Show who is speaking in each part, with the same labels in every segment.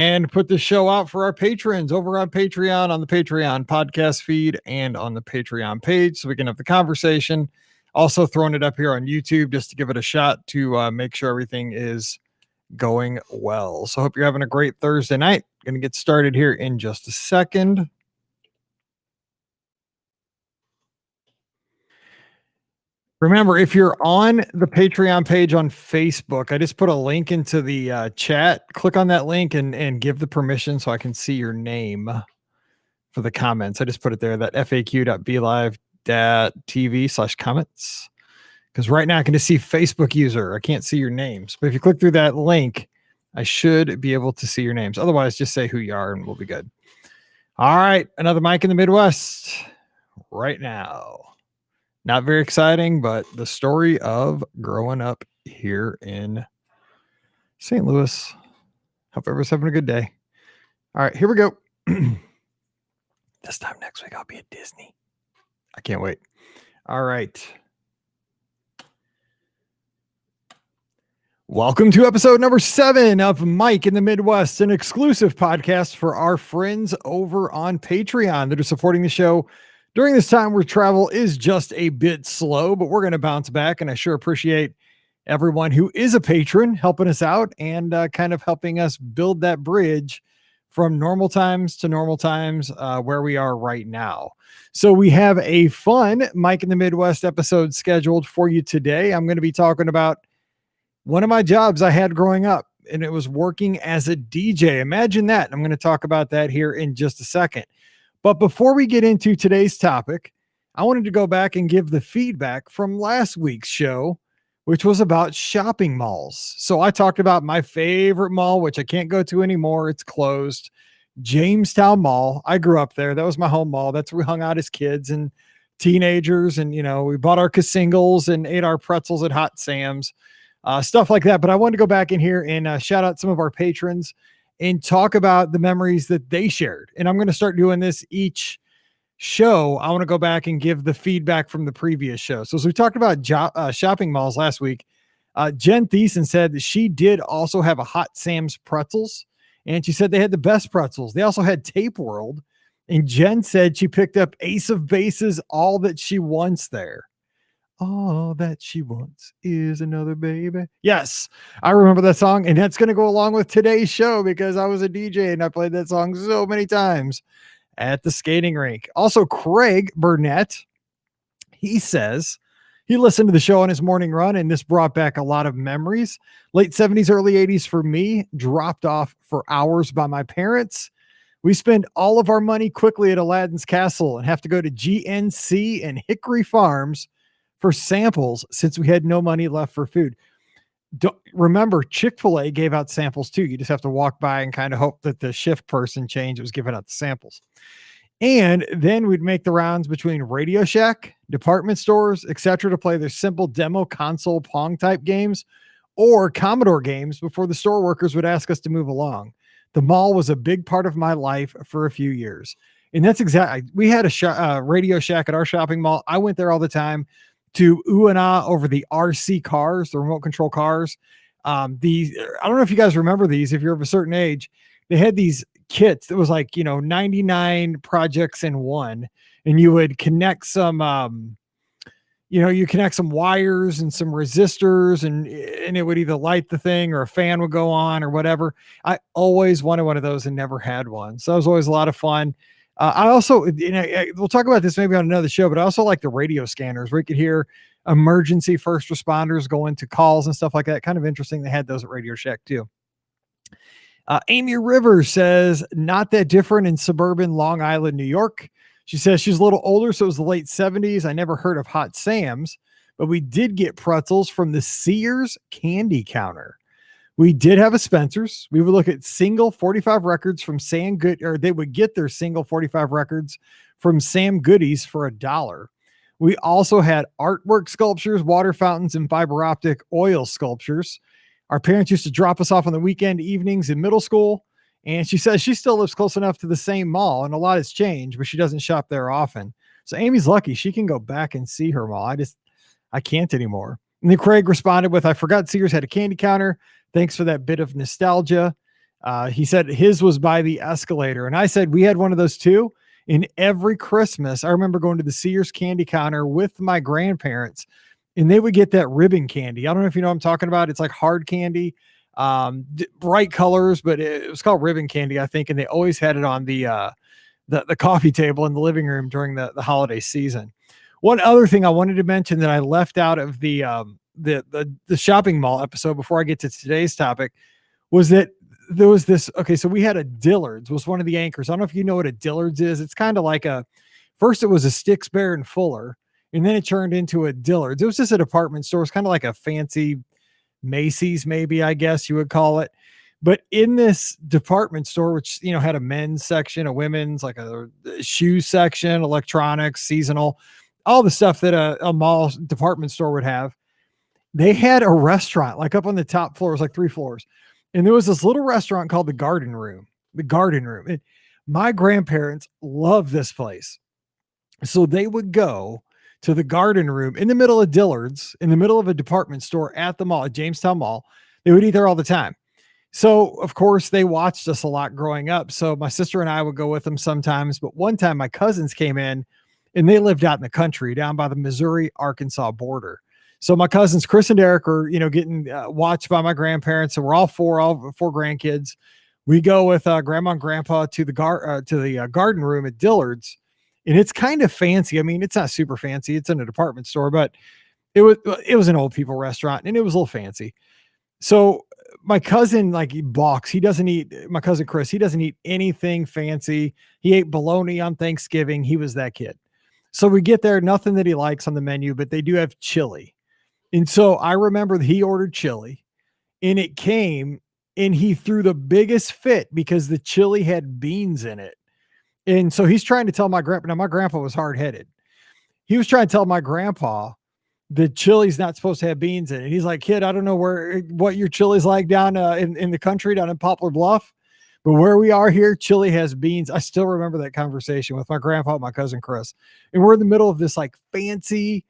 Speaker 1: and put the show out for our patrons over on Patreon, on the Patreon podcast feed, and on the Patreon page so we can have the conversation. Also throwing it up here on YouTube just to give it a shot to make sure everything is going well. So hope you're having a great Thursday night. Going to get started here in just a second. Remember, if you're on the Patreon page on Facebook, I just put a link into the chat. Click on that link and give the permission so I can see your name for the comments. I just put it there, that faq.blive.tv/comments. Because right now I can just see Facebook user. I can't see your names. But if you click through that link, I should be able to see your names. Otherwise, just say who you are and we'll be good. All right. Another Mike in the Midwest right now. Not very exciting, but the story of growing up here in St. Louis. Hope everyone's having a good day. All right, here we go. This time next week, I'll be at Disney. I can't wait. All right. Welcome to episode number 7 of Mike in the Midwest, an exclusive podcast for our friends over on Patreon that are supporting the show during this time where travel is just a bit slow, but we're going to bounce back. And I sure appreciate everyone who is a patron helping us out and kind of helping us build that bridge from normal times to normal times where we are right now. So we have a fun Mike in the Midwest episode scheduled for you today. I'm going to be talking about one of my jobs I had growing up, and it was working as a DJ. Imagine that. I'm going to talk about that here in just a second. But before we get into today's topic, I wanted to go back and give the feedback from last week's show, which was about shopping malls. So I talked about my favorite mall, which I can't go to anymore. It's closed. Jamestown Mall. I grew up there. That was my home mall. That's where we hung out as kids and teenagers. And, you know, we bought our singles and ate our pretzels at Hot Sam's, stuff like that. But I wanted to go back in here and shout out some of our patrons and talk about the memories that they shared. And I'm going to start doing this each show. I want to go back and give the feedback from the previous show. So as we talked about shopping malls last week, Jen Thiessen said that she did also have a Hot Sam's pretzels, and she said they had the best pretzels. They also had Tape World, and Jen said she picked up Ace of Base's All That She Wants there. All that she wants is another baby. Yes, I remember that song, and that's going to go along with today's show because I was a DJ and I played that song so many times at the skating rink. Also, Craig Burnett, he says he listened to the show on his morning run, and this brought back a lot of memories. Late 70s, early 80s for me, dropped off for hours by my parents. We spend all of our money quickly at Aladdin's Castle and have to go to GNC and Hickory Farms for samples since we had no money left for food. Remember, Chick-fil-A gave out samples too. You just have to walk by and kind of hope that the shift person changed. It was giving out the samples. And then we'd make the rounds between Radio Shack, department stores, etc., to play their simple demo console Pong type games or Commodore games before the store workers would ask us to move along. The mall was a big part of my life for a few years. And that's exactly, we had a Radio Shack at our shopping mall. I went there all the time to ooh and ah over the RC cars, the remote control cars. I don't know if you guys remember these, if you're of a certain age, they had these kits that was like, 99 projects in one, and you would connect some, you connect some wires and some resistors and it would either light the thing or a fan would go on or whatever. I always wanted one of those and never had one. So it was always a lot of fun. I also, we'll talk about this maybe on another show, but I also like the radio scanners where you could hear emergency first responders go into calls and stuff like that. Kind of interesting. They had those at Radio Shack too. Amy Rivers says, not that different in suburban Long Island, New York. She says she's a little older, so it was the late 70s. I never heard of Hot Sam's, but we did get pretzels from the Sears candy counter. We did have a Spencer's. We would look at single 45 records from Sam Good, or they would get their single 45 records from Sam Goodies for $1. We also had artwork sculptures, water fountains, and fiber optic oil sculptures. Our parents used to drop us off on the weekend evenings in middle school. And she says she still lives close enough to the same mall, and a lot has changed, but she doesn't shop there often. So Amy's lucky. She can go back and see her mall. I can't anymore. And then Craig responded with, I forgot Sears had a candy counter. Thanks for that bit of nostalgia. He said his was by the escalator. And I said, we had one of those too. And every Christmas, I remember going to the Sears candy counter with my grandparents, and they would get that ribbon candy. I don't know if you know what I'm talking about. It's like hard candy, bright colors, but it was called ribbon candy, I think. And they always had it on the coffee table in the living room during the holiday season. One other thing I wanted to mention that I left out of the shopping mall episode before I get to today's topic was that there was this. Okay, so we had a Dillard's was one of the anchors. I don't know if you know what a Dillard's is. It's kind of like first it was a Sticks, Bear and Fuller, and then it turned into a Dillard's. It was just a department store. It's kind of like a fancy Macy's, maybe, I guess you would call it. But in this department store, which, had a men's section, a women's, like a shoe section, electronics, seasonal, all the stuff that a mall department store would have, they had a restaurant like up on the top floors, like 3 floors. And there was this little restaurant called the Garden Room. My grandparents loved this place. So they would go to the Garden Room in the middle of Dillard's, in the middle of a department store at the mall, at Jamestown Mall. They would eat there all the time. So, of course, they watched us a lot growing up. So my sister and I would go with them sometimes. But one time my cousins came in, and they lived out in the country down by the Missouri-Arkansas border. So my cousins, Chris and Derek, are, getting watched by my grandparents. And we're all four grandkids. We go with grandma and grandpa to the Garden Room at Dillard's. And it's kind of fancy. I mean, it's not super fancy. It's in a department store, but it was an old people restaurant, and it was a little fancy. So my cousin, like, he balks. My cousin Chris, he doesn't eat anything fancy. He ate bologna on Thanksgiving. He was that kid. So we get there, nothing that he likes on the menu, but they do have chili. And so I remember that he ordered chili, and it came, and he threw the biggest fit because the chili had beans in it. And so he's trying to tell my grandpa. Now, my grandpa was hard-headed. He was trying to tell my grandpa the chili's not supposed to have beans in it. He's like, kid, I don't know what your chili's like down in the country, down in Poplar Bluff, but where we are here, chili has beans. I still remember that conversation with my grandpa and my cousin Chris. And we're in the middle of this like fancy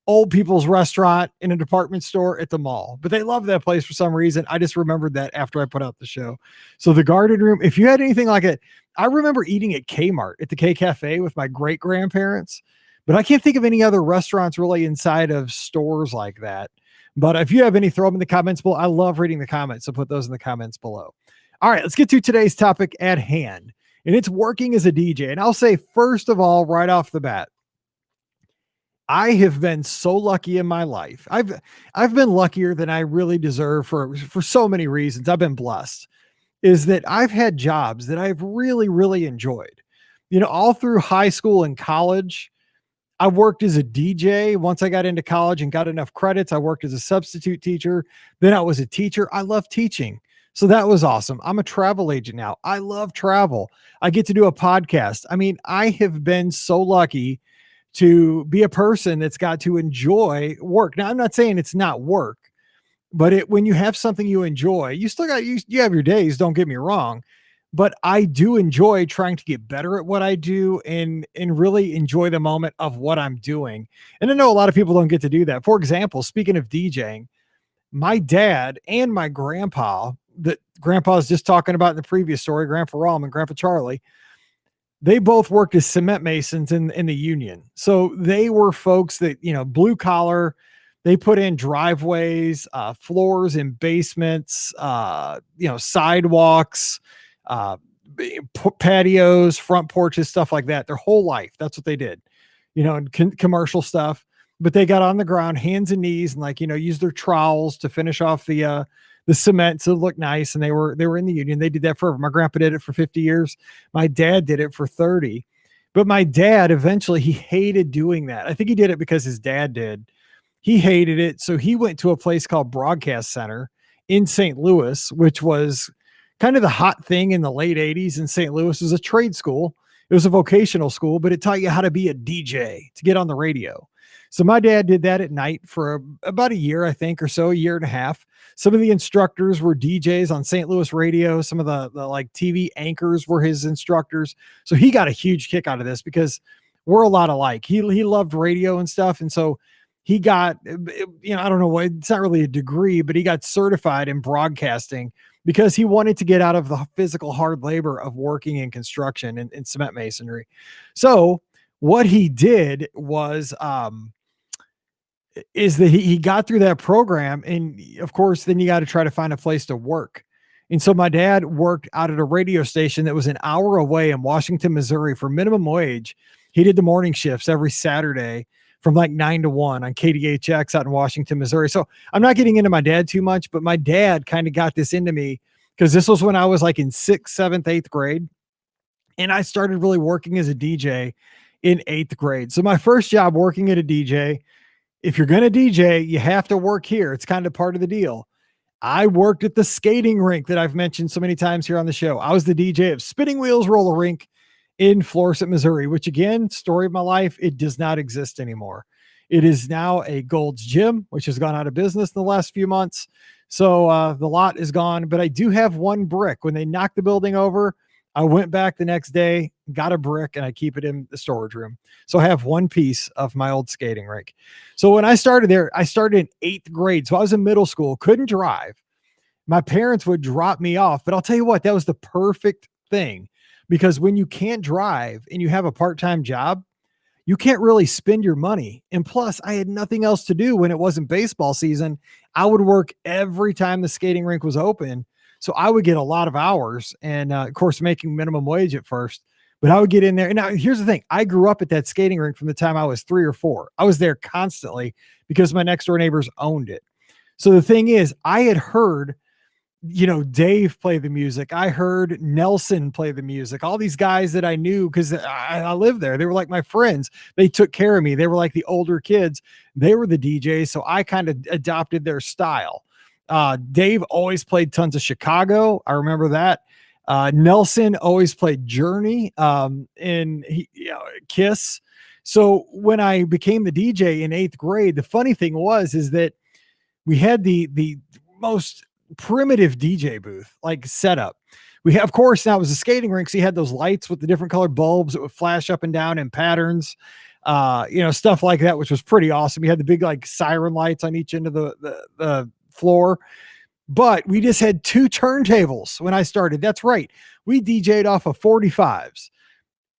Speaker 1: old people's restaurant in a department store at the mall, but they love that place for some reason. I just remembered that after I put out the show. So the Garden Room, if you had anything like it, I remember eating at Kmart at the K Cafe with my great grandparents, but I can't think of any other restaurants really inside of stores like that. But if you have any, throw them in the comments below. I love reading the comments, so put those in the comments below. All right, let's get to today's topic at hand, and it's working as a DJ. And I'll say, first of all, right off the bat, I have been so lucky in my life. I've been luckier than I really deserve for so many reasons. I've been blessed, is that I've had jobs that I've really, really enjoyed. All through high school and college, I worked as a DJ. Once I got into college and got enough credits, I worked as a substitute teacher. Then I was a teacher. I love teaching. So that was awesome. I'm a travel agent now. I love travel. I get to do a podcast. I mean, I have been so lucky to be a person that's got to enjoy work. Now, I'm not saying it's not work, but when you have something you enjoy, you still got, you have your days, don't get me wrong, but I do enjoy trying to get better at what I do and really enjoy the moment of what I'm doing. And I know a lot of people don't get to do that. For example, speaking of DJing, my dad and my grandpa, that grandpa was just talking about in the previous story, Grandpa Rom and Grandpa Charlie, they both worked as cement masons in the union. So they were folks that, blue collar, they put in driveways, floors in basements, sidewalks, patios, front porches, stuff like that. Their whole life. That's what they did, and commercial stuff, but they got on the ground, hands and knees, and use their trowels to finish off the cement so it looked nice. And they were in the union. They did that forever. My grandpa did it for 50 years. My dad did it for 30. But my dad, eventually, he hated doing that. I think he did it because his dad did. He hated it. So he went to a place called Broadcast Center in St. Louis, which was kind of the hot thing in the late 80s in St. Louis. It was a trade school. It was a vocational school, but it taught you how to be a DJ, to get on the radio. So my dad did that at night for about a year, I think, or so, a year and a half. Some of the instructors were DJs on St. Louis radio. Some of the like TV anchors were his instructors. So he got a huge kick out of this because we're a lot alike. He loved radio and stuff. And so he got, I don't know what, it's not really a degree, but he got certified in broadcasting because he wanted to get out of the physical hard labor of working in construction and cement masonry. So what he did was, is that he got through that program. And of course, then you got to try to find a place to work. And so my dad worked out at a radio station that was an hour away in Washington, Missouri for minimum wage. He did the morning shifts every Saturday from like 9 to 1 on KDHX out in Washington, Missouri. So I'm not getting into my dad too much, but my dad kind of got this into me because this was when I was like in 6th, 7th, 8th grade. And I started really working as a DJ in 8th grade. So my first job working at a DJ, if you're going to DJ, you have to work here. It's kind of part of the deal. I worked at the skating rink that I've mentioned so many times here on the show. I was the DJ of Spinning Wheels Roller Rink in Florissant, Missouri, which again, story of my life, it does not exist anymore. It is now a Gold's Gym, which has gone out of business in the last few months. So the lot is gone, but I do have one brick. When they knocked the building over, I went back the next day, got a brick, and I keep it in the storage room. So I have one piece of my old skating rink. So when I started there, I started in 8th grade. So I was in middle school, couldn't drive. My parents would drop me off, but I'll tell you what, that was the perfect thing, because when you can't drive and you have a part-time job, you can't really spend your money. And plus, I had nothing else to do when it wasn't baseball season. I would work every time the skating rink was open. So I would get a lot of hours and, of course, making minimum wage at first, but I would get in there. And now here's the thing. I grew up at that skating rink from the time I was 3 or 4. I was there constantly because my next door neighbors owned it. So the thing is, I had heard, Dave play the music. I heard Nelson play the music. All these guys that I knew because I lived there. They were like my friends. They took care of me. They were like the older kids. They were the DJs. So I kind of adopted their style. Dave always played tons of Chicago. I remember that. Nelson always played Journey, and Kiss. So when I became the DJ in 8th grade, the funny thing is that we had the most primitive DJ booth, like setup. We have, of course, now it was a skating rink. So you had those lights with the different colored bulbs that would flash up and down in patterns, stuff like that, which was pretty awesome. You had the big, like, siren lights on each end of the floor, but we just had 2 turntables when I started. That's right. We DJ'd off of 45s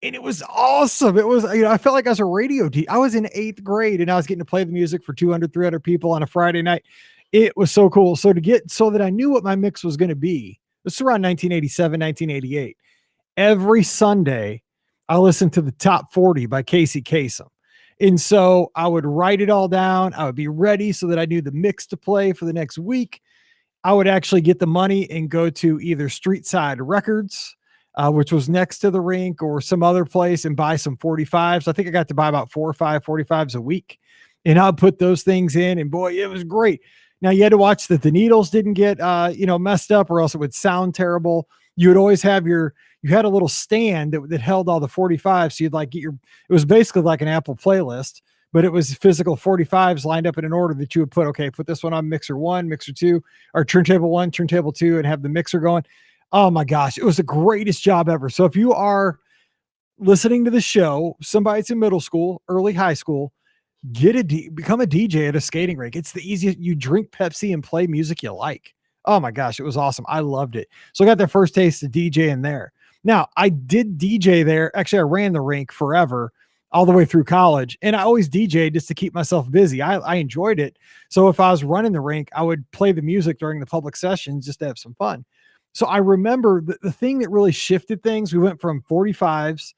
Speaker 1: and it was awesome. It was, I felt like I was a radio DJ. I was in 8th grade and I was getting to play the music for 200, 300 people on a Friday night. It was so cool. So that I knew what my mix was going to be. This is around 1987, 1988. Every Sunday I listened to the Top 40 by Casey Kasem. And so I would write it all down. I would be ready so that I knew the mix to play for the next week. I would actually get the money and go to either Street Side Records, which was next to the rink, or some other place, and buy some 45s. I think I got to buy about 4 or 5 45s a week. And I'd put those things in, and boy, it was great. Now you had to watch that the needles didn't get, messed up, or else it would sound terrible. You would always have you had a little stand that held all the 45s. So you'd like it was basically like an Apple playlist, but it was physical 45s lined up in an order that you would put this one on mixer 1, mixer 2, or turntable 1, turntable 2, and have the mixer going. Oh my gosh, it was the greatest job ever. So if you are listening to the show, somebody's in middle school, early high school, become a DJ at a skating rink. It's the easiest. You drink Pepsi and play music you like. Oh my gosh, it was awesome. I loved it. So I got the first taste of DJing there. Now, I did DJ there. Actually, I ran the rink forever, all the way through college. And I always DJed just to keep myself busy. I enjoyed it. So if I was running the rink, I would play the music during the public sessions just to have some fun. So I remember the thing that really shifted things, we went from 45s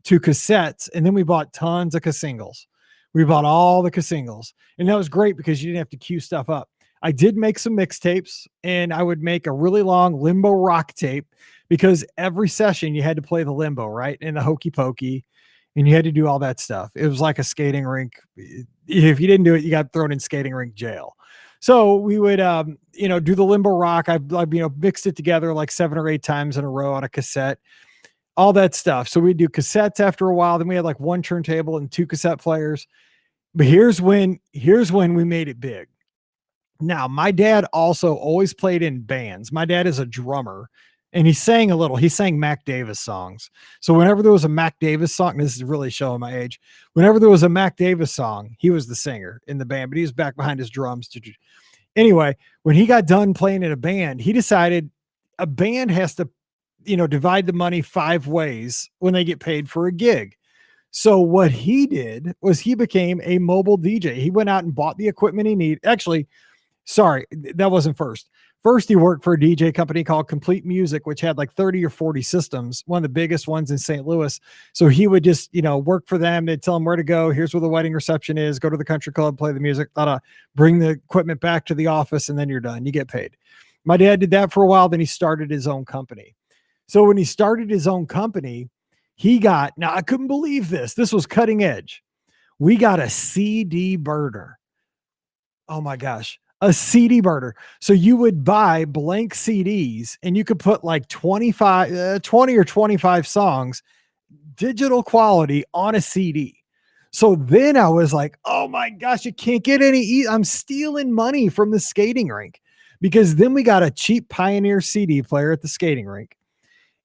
Speaker 1: to cassettes, and then we bought tons of cassingles. We bought all the cassingles. And that was great because you didn't have to queue stuff up. I did make some mixtapes, and I would make a really long Limbo rock tape because every session you had to play the Limbo, right? And the Hokey Pokey, and you had to do all that stuff. It was like a skating rink. If you didn't do it, you got thrown in skating rink jail. So we would, do the Limbo rock. I mixed it together like 7 or 8 times in a row on a cassette, all that stuff. So we'd do cassettes after a while. Then we had like 1 turntable and 2 cassette players. But here's when we made it big. Now, my dad also always played in bands. My dad is a drummer, and he sang a little. He sang Mac Davis songs. So whenever there was a Mac Davis song, this is really showing my age. Whenever there was a Mac Davis song, he was the singer in the band, but he was back behind his drums. Anyway, when he got done playing in a band, he decided a band has to, divide the money 5 ways when they get paid for a gig. So what he did was he became a mobile DJ. He went out and bought the equipment he needed. Actually, sorry, that wasn't first. First, he worked for a DJ company called Complete Music, which had like 30 or 40 systems, one of the biggest ones in St. Louis. So he would just, work for them. They'd tell him where to go. Here's where the wedding reception is. Go to the country club, play the music, bring the equipment back to the office, and then you're done. You get paid. My dad did that for a while. Then he started his own company. So when he started his own company, now I couldn't believe this. This was cutting edge. We got a CD burner. Oh my gosh, a CD burner. So you would buy blank CDs and you could put like 20 or 25 songs, digital quality on a CD. So then I was like, oh my gosh, you can't get any. I'm stealing money from the skating rink, because then we got a cheap Pioneer CD player at the skating rink.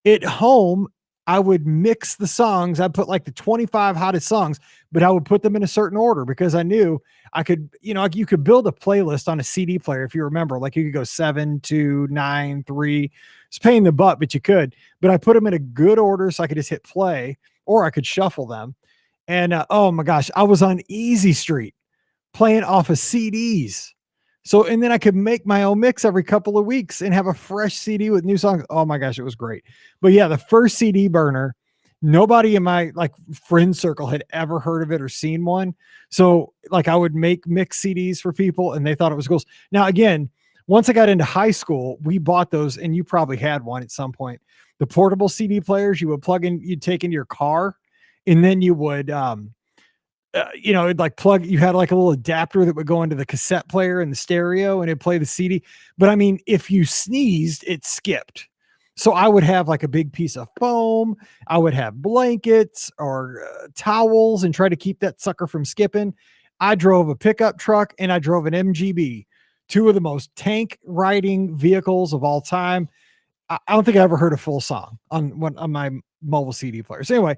Speaker 1: At home, I would mix the songs. I'd put like the 25 hottest songs, but I would put them in a certain order because I knew I could, you could build a playlist on a CD player. If you remember, like you could go 7, 2, 9, 3. It's a pain in the butt, but you could. But I put them in a good order so I could just hit play, or I could shuffle them. And oh my gosh, I was on Easy Street playing off of CDs. So, and then I could make my own mix every couple of weeks and have a fresh CD with new songs. Oh my gosh, it was great. But yeah, the first CD burner, nobody in my friend circle had ever heard of it or seen one. So I would make mix CDs for people and they thought it was cool. Now, again, once I got into high school, we bought those, and you probably had one at some point. The portable CD players you would plug in, you'd take into your car, and then you would, it'd plug, you had like a little adapter that would go into the cassette player and the stereo, and it'd play the CD. But I mean, if you sneezed, it skipped. So I would have like a big piece of foam. I would have blankets or towels and try to keep that sucker from skipping. I drove a pickup truck and I drove an MGB, 2 of the most tank riding vehicles of all time. I don't think I ever heard a full song on my mobile CD player. So anyway,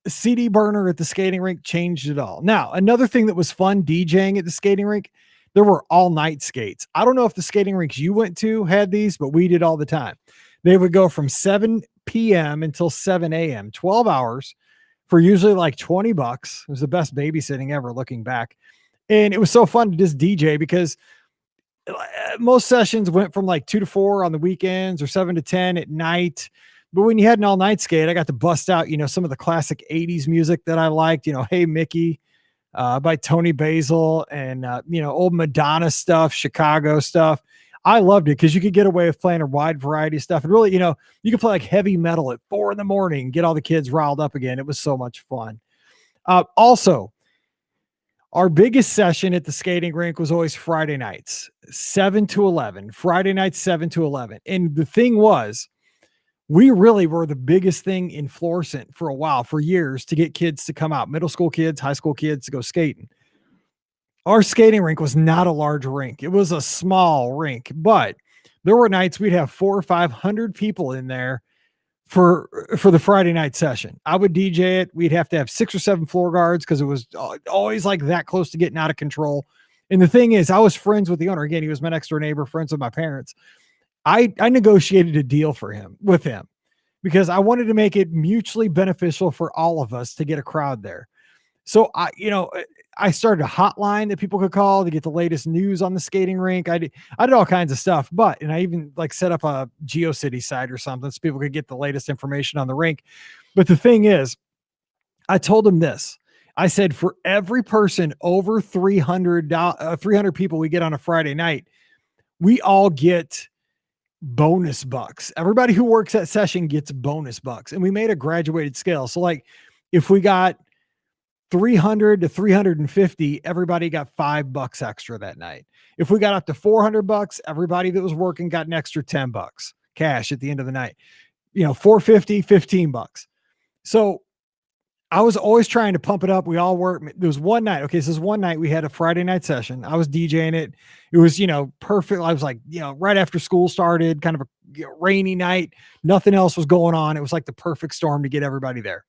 Speaker 1: CD burner at the skating rink changed it all. Now, another thing that was fun DJing at the skating rink, there were all night skates. I don't know if the skating rinks you went to had these, but we did all the time. They would go from 7 p.m. until 7 a.m., 12 hours for usually like $20. It was the best babysitting ever looking back. And it was so fun to just DJ because most sessions went from like 2 to 4 on the weekends or 7 to 10 at night. But when you had an all night skate, I got to bust out, some of the classic 80s music that I liked, Hey Mickey, by Tony Basil, and, old Madonna stuff, Chicago stuff. I loved it because you could get away with playing a wide variety of stuff. And really, you could play like heavy metal at 4 a.m, get all the kids riled up again. It was so much fun. Also, our biggest session at the skating rink was always Friday nights, 7 to 11. Friday nights, 7 to 11. And the thing was, we really were the biggest thing in Florissant for a while, for years, to get kids to come out, middle school kids, high school kids, to go skating. Our skating rink was not a large rink. It was a small rink, but there were nights we'd have 400 or 500 people in there for the Friday night session. I would DJ it. We'd have to have 6 or 7 floor guards because it was always like that close to getting out of control. And the thing is, I was friends with the owner. Again, he was my next door neighbor, friends with my parents. I negotiated a deal with him because I wanted to make it mutually beneficial for all of us to get a crowd there. So I started a hotline that people could call to get the latest news on the skating rink. I did all kinds of stuff, and I even set up a GeoCity site or something so people could get the latest information on the rink. But the thing is, I told him this. I said, for every person over 300 people we get on a Friday night, we all get bonus bucks. Everybody who works that session gets bonus bucks. And we made a graduated scale. So if we got 300 to 350, everybody got $5 extra that night. If we got up to $400, everybody that was working got an extra $10 cash at the end of the night. 450, $15. So I was always trying to pump it up. We all worked. There was one night. Okay. So this one night we had a Friday night session. I was DJing it. It was, perfect. I was right after school started, kind of a rainy night. Nothing else was going on. It was like the perfect storm to get everybody there.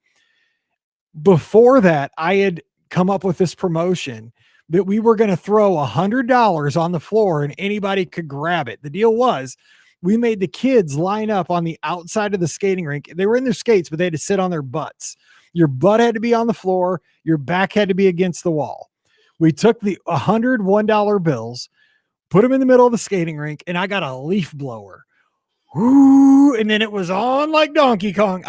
Speaker 1: Before that, I had come up with this promotion that we were going to throw $100 on the floor and anybody could grab it. The deal was We made the kids line up on the outside of the skating rink. They were in their skates, but they had to sit on their butts. Your butt had to be on the floor. Your back had to be against the wall. We took the $101 bills, put them in the middle of the skating rink, and I got a leaf blower. Whoo, and then it was on like Donkey Kong.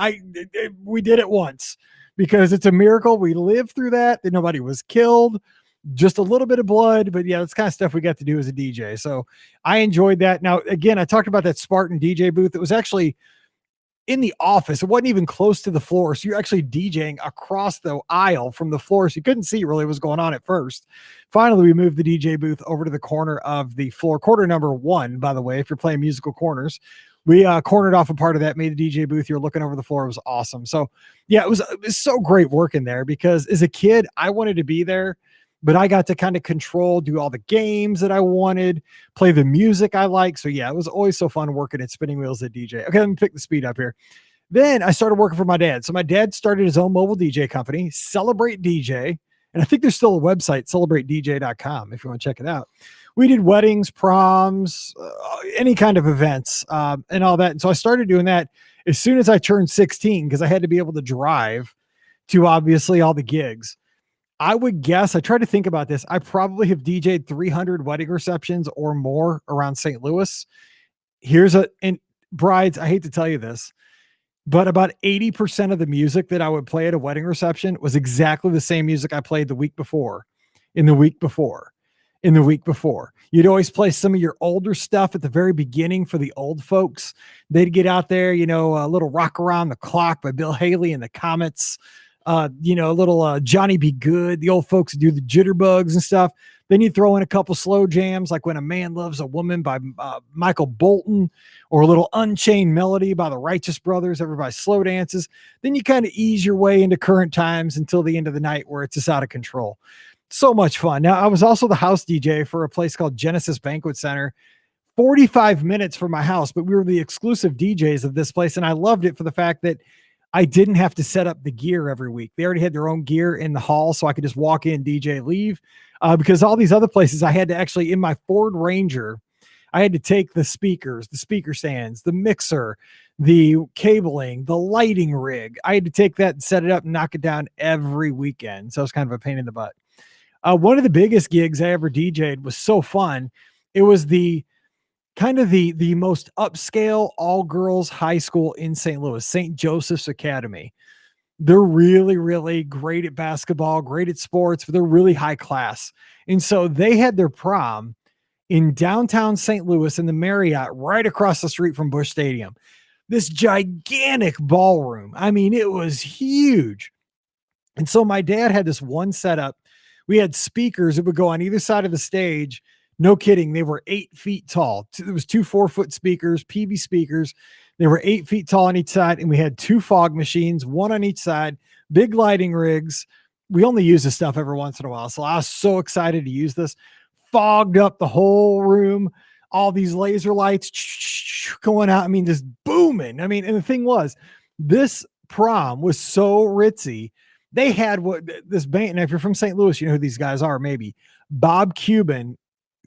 Speaker 1: We did it once because it's a miracle we lived through that nobody was killed, just a little bit of blood, but yeah, that's kind of stuff we got to do as a DJ. So I enjoyed that. Now, again, I talked about that Spartan DJ booth. It was actually in the office. It wasn't even close to the floor. So you're actually DJing across the aisle from the floor. So you couldn't see really what was going on at first. Finally, we moved the DJ booth over to the corner of the floor. Quarter number 1, by the way, if you're playing musical corners. We cornered off a part of that, made the DJ booth. You're looking over the floor. It was awesome. So yeah, it was so great working there because as a kid, I wanted to be there, but I got to kind of control, do all the games that I wanted, play the music I like. So yeah, it was always so fun working at Spinning Wheels at DJ. Okay, let me pick the speed up here. Then I started working for my dad. So my dad started his own mobile DJ company, Celebrate DJ. And I think there's still a website, celebratedj.com, if you want to check it out. We did weddings, proms, any kind of events, and all that. And so I started doing that as soon as I turned 16 because I had to be able to drive to obviously all the gigs. I would guess, I tried to think about this, I probably have DJ'd 300 wedding receptions or more around St. Louis. And brides, I hate to tell you this, but about 80% of the music that I would play at a wedding reception was exactly the same music I played the week before, in the week before, in the week before. You'd always play some of your older stuff at the very beginning for the old folks. They'd get out there, you know, a little Rock Around the Clock by Bill Haley and the Comets, you know, a little Johnny Be Good. The old folks do the jitterbugs and stuff. Then you throw in a couple slow jams, like When a Man Loves a Woman by Michael Bolton, or a little Unchained Melody by the Righteous Brothers. Everybody slow dances. Then you kind of ease your way into Current Times until the end of the night where it's just out of control. So much fun. Now, I was also the house DJ for a place called Genesis Banquet Center, 45 minutes from my house, but we were the exclusive DJs of this place. And I loved it for the fact that I didn't have to set up the gear every week. They already had their own gear in the hall, so I could just walk in, DJ, leave. Because all these other places I had to actually, in my Ford Ranger, I had to take the speakers, the speaker stands, the mixer, the cabling, the lighting rig. I had to take that and set it up and knock it down every weekend. So it was kind of a pain in the butt. One of the biggest gigs I ever DJ'd was so fun. It was the kind of the most upscale all girls high school in St. Louis, St. Joseph's Academy. They're really, really great at basketball, great at sports, but they're really high class. And so they had their prom in downtown St. Louis in the Marriott right across the street from Busch Stadium. This gigantic ballroom. I mean, it was huge. And so my dad had this one setup. We had speakers that would go on either side of the stage. No kidding. They were 8 feet tall. There was 2 4-foot speakers, PV speakers. They were 8 feet tall on each side. And we had 2 fog machines, 1 on each side, big lighting rigs. We only use this stuff every once in a while. So I was so excited to use this. Fogged up the whole room. All these laser lights going out. I mean, just booming. I mean, and the thing was, this prom was so ritzy. They had what this band, and if you're from St. Louis, you know who these guys are, maybe. Bob Cuban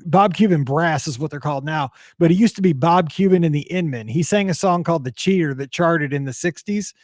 Speaker 1: Brass is what they're called now, but he used to be Bob Cuban in the Inman. He sang a song called The Cheater that charted in the 60s.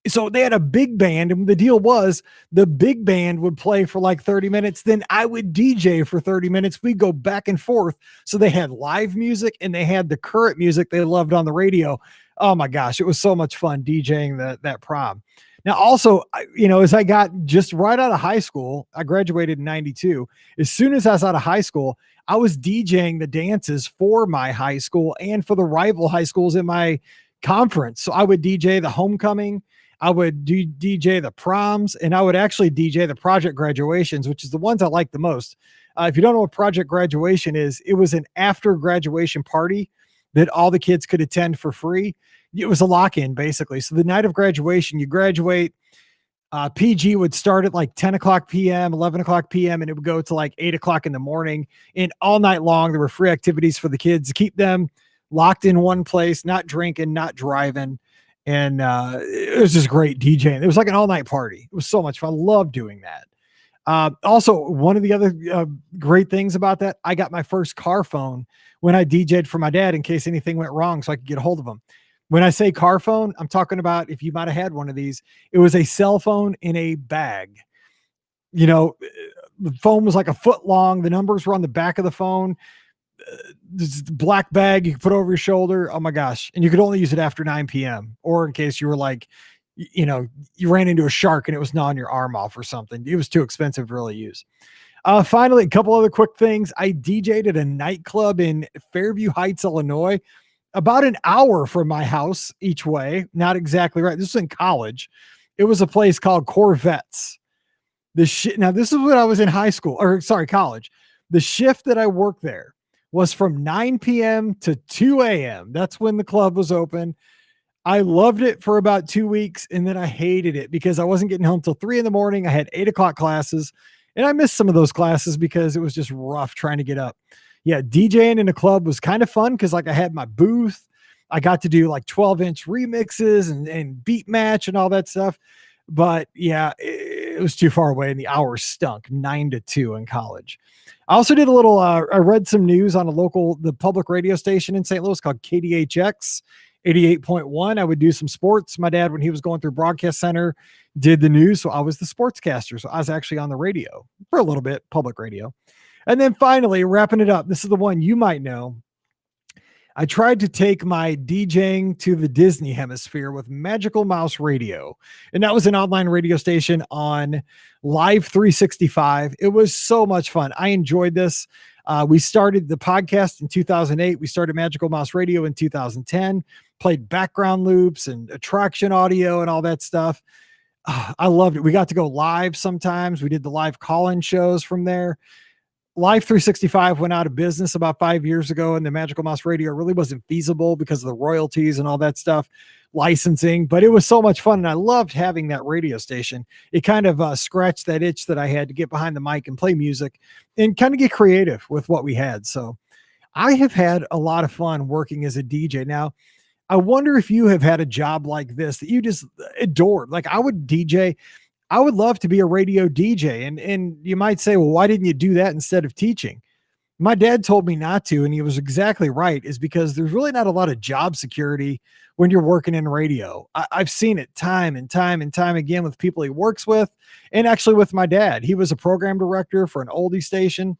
Speaker 1: So they had a big band, and the deal was the big band would play for like 30 minutes. Then I would DJ for 30 minutes. We'd go back and forth. So they had live music and they had the current music they loved on the radio. Oh my gosh, it was so much fun DJing that prom. Now, also, you know, as I got just right out of high school, I graduated in 92. As soon as I was out of high school, I was DJing the dances for my high school and for the rival high schools in my conference. So I would DJ the homecoming, I would do DJ the proms, and I would actually DJ the project graduations, which is the ones I like the most. If you don't know what project graduation is, it was an after graduation party that all the kids could attend for free. It was a lock-in basically. So the night of graduation, you graduate, PG would start at like 10 o'clock PM, 11 o'clock PM, and it would go to like 8 o'clock in the morning. And all night long, there were free activities for the kids to keep them locked in one place, not drinking, not driving. And it was just great DJing. It was like an all-night party. It was so much fun. I love doing that. Also, one of the other great things about that, I got my first car phone when I DJ'd for my dad in case anything went wrong so I could get a hold of him. When I say car phone, I'm talking about, if you might have had one of these, it was a cell phone in a bag. You know, the phone was like a foot long. The numbers were on the back of the phone. This black bag you could put over your shoulder. Oh my gosh. And you could only use it after 9 p.m. or in case you were like, you know, you ran into a shark and it was gnawing your arm off or something. It was too expensive to really use. Finally, a couple other quick things. I DJ'd at a nightclub in Fairview Heights, Illinois, about an hour from my house each way. Not exactly right. This was in college. It was a place called Corvettes. Now, this is when I was in high school, or sorry, college. The shift that I worked there was from 9 p.m. to 2 a.m. That's when the club was open. I loved it for about 2 weeks, and then I hated it because I wasn't getting home till 3 in the morning. I had 8 o'clock classes, and I missed some of those classes because it was just rough trying to get up. Yeah, DJing in a club was kind of fun because like I had my booth. I got to do like 12-inch remixes and beat match and all that stuff. But yeah, it was too far away and the hours stunk, 9 to 2 in college. I also did a little, I read some news on the public radio station in St. Louis called KDHX 88.1. I would do some sports. My dad, when he was going through broadcast center, did the news. So I was the sportscaster. So I was actually on the radio for a little bit, public radio. And then finally, wrapping it up, this is the one you might know. I tried to take my DJing to the Disney hemisphere with Magical Mouse Radio. And that was an online radio station on Live 365. It was so much fun. I enjoyed this. We started the podcast in 2008. We started Magical Mouse Radio in 2010, played background loops and attraction audio and all that stuff. I loved it. We got to go live sometimes. We did the live call-in shows from there. Live 365 went out of business about 5 years ago, and the Magical Mouse Radio really wasn't feasible because of the royalties and all that stuff, licensing, but it was so much fun. And I loved having that radio station. It kind of scratched that itch that I had to get behind the mic and play music and kind of get creative with what we had. So I have had a lot of fun working as a DJ. Now, I wonder if you have had a job like this that you just adored. Like I would DJ. I would love to be a radio DJ. And you might say, well, why didn't you do that instead of teaching? My dad told me not to, and he was exactly right, is because there's really not a lot of job security when you're working in radio. I've seen it time and time and time again with people he works with, and actually with my dad. He was a program director for an oldie station.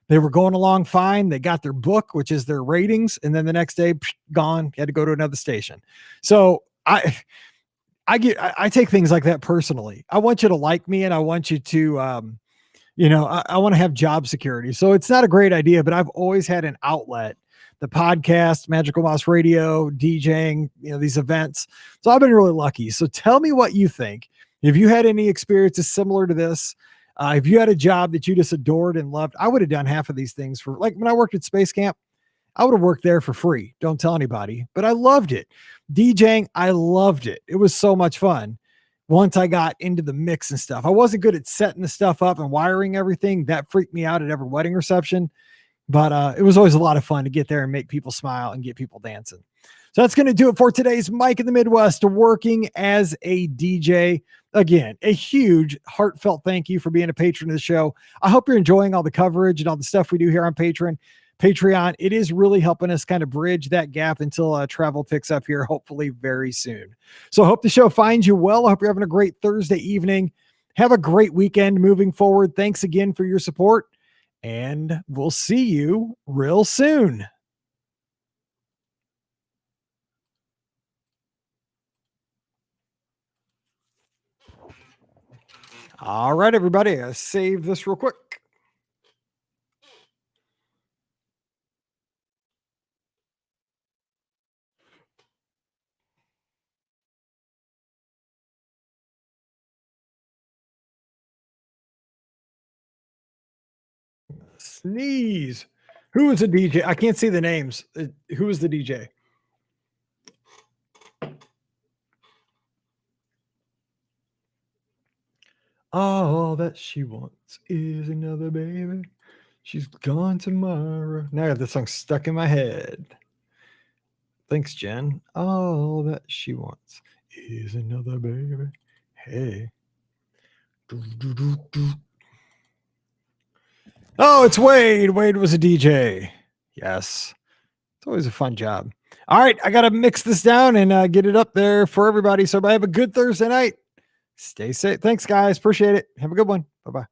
Speaker 1: They were going along fine. They got their book, which is their ratings, and then the next day, gone, had to go to another station. So I take things like that personally. I want you to like me, and I want you to, I want to have job security. So it's not a great idea, but I've always had an outlet, the podcast, Magical Mouse Radio, DJing, these events. So I've been really lucky. So tell me what you think. If you had any experiences similar to this, if you had a job that you just adored and loved, I would have done half of these things for, like when I worked at Space Camp, I would have worked there for free. Don't tell anybody, but I loved it. DJing, I loved it. It was so much fun once I got into the mix and stuff. I wasn't good at setting the stuff up and wiring everything. That freaked me out at every wedding reception, but it was always a lot of fun to get there and make people smile and get people dancing. So that's going to do it for today's Mike in the Midwest, working as a DJ. Again, a huge heartfelt thank you for being a patron of the show. I hope you're enjoying all the coverage and all the stuff we do here on Patreon. It is really helping us kind of bridge that gap until travel picks up here, hopefully very soon. So I hope the show finds you well. I hope you're having a great Thursday evening. Have a great weekend moving forward. Thanks again for your support, and we'll see you real soon. All right, everybody, save this real quick. Sneeze. Who is the DJ? I can't see the names. Who is the DJ? All that she wants is another baby. She's gone tomorrow. Now I got this song stuck in my head. Thanks, Jen. All that she wants is another baby. Hey. Oh, it's Wade. Wade was a DJ. Yes. It's always a fun job. All right. I got to mix this down and get it up there for everybody. So have a good Thursday night. Stay safe. Thanks, guys. Appreciate it. Have a good one. Bye-bye.